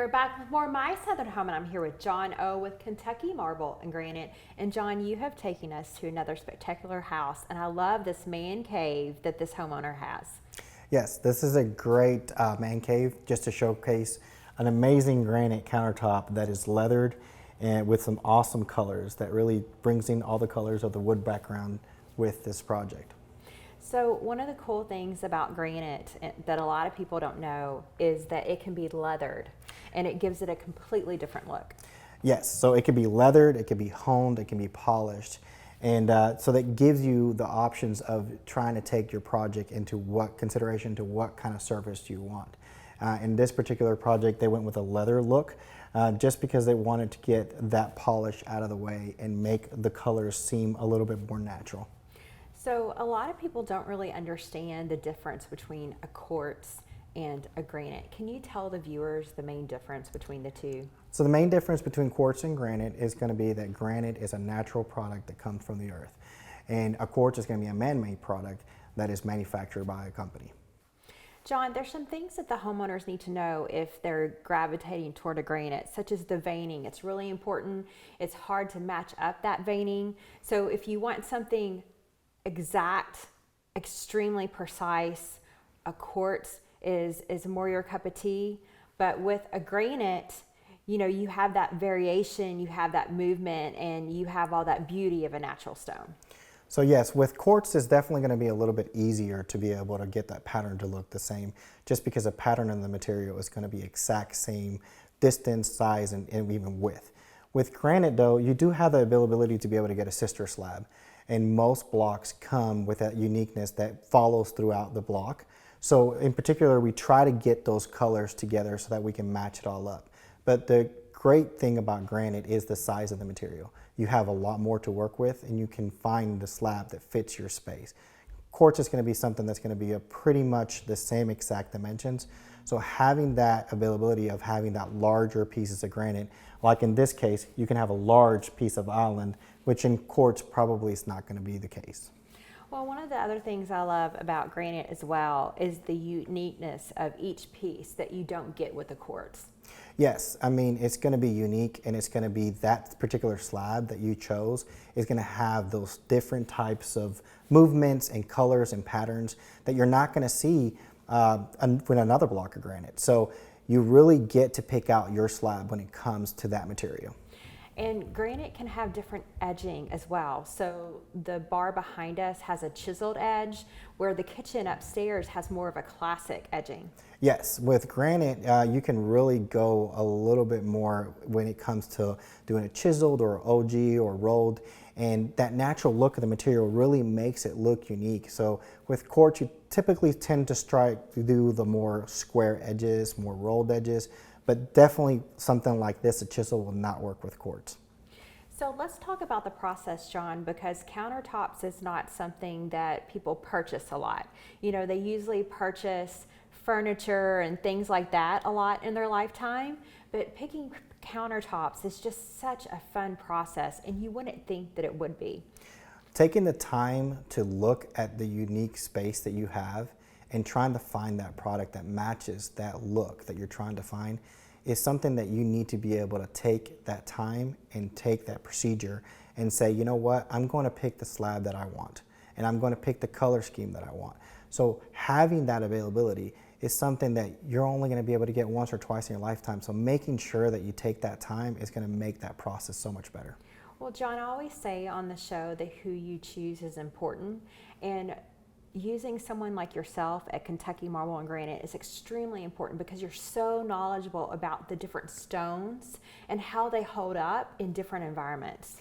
are back with more My Southern Home, and I'm here with John O with Kentucky Marble and Granite. And John, you have taken us to another spectacular house, and I love this man cave that this homeowner has. Yes, this is a great man cave just to showcase an amazing granite countertop that is leathered and with some awesome colors that really brings in all the colors of the wood background with this project. So one of the cool things about granite that a lot of people don't know is that it can be leathered, and it gives it a completely different look. Yes, so it can be leathered, it can be honed, it can be polished. And so that gives you the options of trying to take your project into what consideration to what kind of surface you want. In this particular project, they went with a leather look just because they wanted to get that polish out of the way and make the colors seem a little bit more natural. So a lot of people don't really understand the difference between a quartz and a granite. Can you tell the viewers the main difference between the two? So the main difference between quartz and granite is going to be that granite is a natural product that comes from the earth, and a quartz is going to be a man-made product that is manufactured by a company. John, there's some things that the homeowners need to know if they're gravitating toward a granite, such as the veining. It's really important. It's hard to match up that veining. So if you want something exact, extremely precise, a quartz is more your cup of tea. But with a granite, you know, you have that variation, you have that movement, and you have all that beauty of a natural stone. So yes, with quartz it's definitely going to be a little bit easier to be able to get that pattern to look the same, just because the pattern in the material is going to be exact same distance, size, and even width. With granite though, you do have the ability to be able to get a sister slab, and most blocks come with that uniqueness that follows throughout the block. So in particular, we try to get those colors together so that we can match it all up. But the great thing about granite is the size of the material. You have a lot more to work with, and you can find the slab that fits your space. Quartz is going to be something that's going to be pretty much the same exact dimensions. So having that availability of having that larger pieces of granite, like in this case, you can have a large piece of island, which in quartz probably is not going to be the case. Well, one of the other things I love about granite as well is the uniqueness of each piece that you don't get with the quartz. Yes, I mean, it's going to be unique, and it's going to be that particular slab that you chose is going to have those different types of movements and colors and patterns that you're not going to see with another block of granite. So you really get to pick out your slab when it comes to that material. And granite can have different edging as well. So the bar behind us has a chiseled edge, where the kitchen upstairs has more of a classic edging. Yes, with granite, you can really go a little bit more when it comes to doing a chiseled or OG or rolled, and that natural look of the material really makes it look unique. So with quartz, you typically tend to do the more square edges, more rolled edges, but definitely something like this, a chisel, will not work with quartz. So let's talk about the process, John, because countertops is not something that people purchase a lot. You know, they usually purchase furniture and things like that a lot in their lifetime, but picking countertops is just such a fun process, and you wouldn't think that it would be. Taking the time to look at the unique space that you have and trying to find that product that matches that look that you're trying to find is something that you need to be able to take that time and take that procedure and say, you know what, I'm going to pick the slab that I want, and I'm going to pick the color scheme that I want. So having that availability is something that you're only going to be able to get once or twice in your lifetime. So making sure that you take that time is going to make that process so much better. Well, John, I always say on the show that who you choose is important, and using someone like yourself at Kentucky Marble and Granite is extremely important because you're so knowledgeable about the different stones and how they hold up in different environments.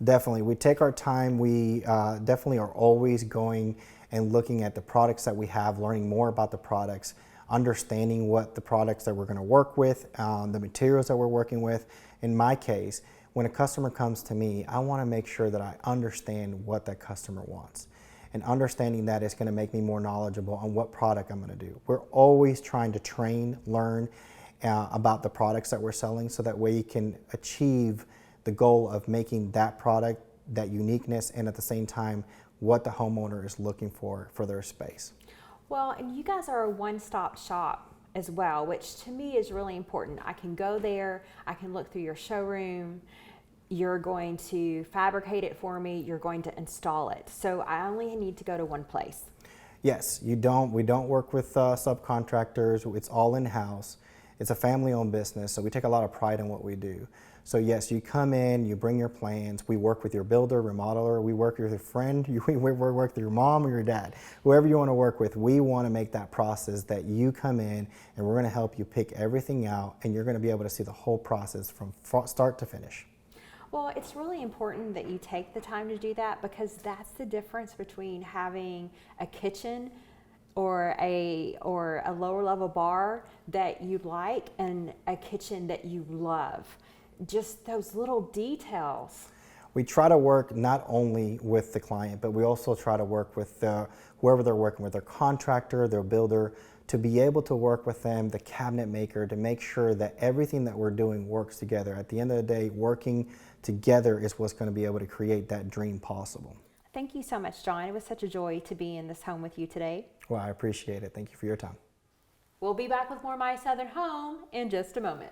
Definitely. We take our time. We definitely are always going and looking at the products that we have, learning more about the products, understanding what the products that we're going to work with, the materials that we're working with. In my case, when a customer comes to me, I want to make sure that I understand what that customer wants. And understanding that is going to make me more knowledgeable on what product I'm going to do. We're always trying to train, learn about the products that we're selling, so that way you can achieve the goal of making that product, that uniqueness, and at the same time, what the homeowner is looking for their space. Well, and you guys are a one-stop shop as well, which to me is really important. I can go there, I can look through your showroom, you're going to fabricate it for me, you're going to install it. So I only need to go to one place. Yes, we don't work with subcontractors. It's all in-house. It's a family-owned business, so we take a lot of pride in what we do. So yes, you come in, you bring your plans, we work with your builder, remodeler, we work with your friend, we work with your mom or your dad, whoever you want to work with. We want to make that process that you come in and we're going to help you pick everything out, and you're going to be able to see the whole process from start to finish. Well, it's really important that you take the time to do that, because that's the difference between having a kitchen or a lower level bar that you like and a kitchen that you love. Just those little details. We try to work not only with the client, but we also try to work with whoever they're working with, their contractor, their builder, to be able to work with them, the cabinet maker, to make sure that everything that we're doing works together. At the end of the day, working together is what's going to be able to create that dream possible. Thank you so much, John. It was such a joy to be in this home with you today. Well, I appreciate it. Thank you for your time. We'll be back with more My Southern Home in just a moment.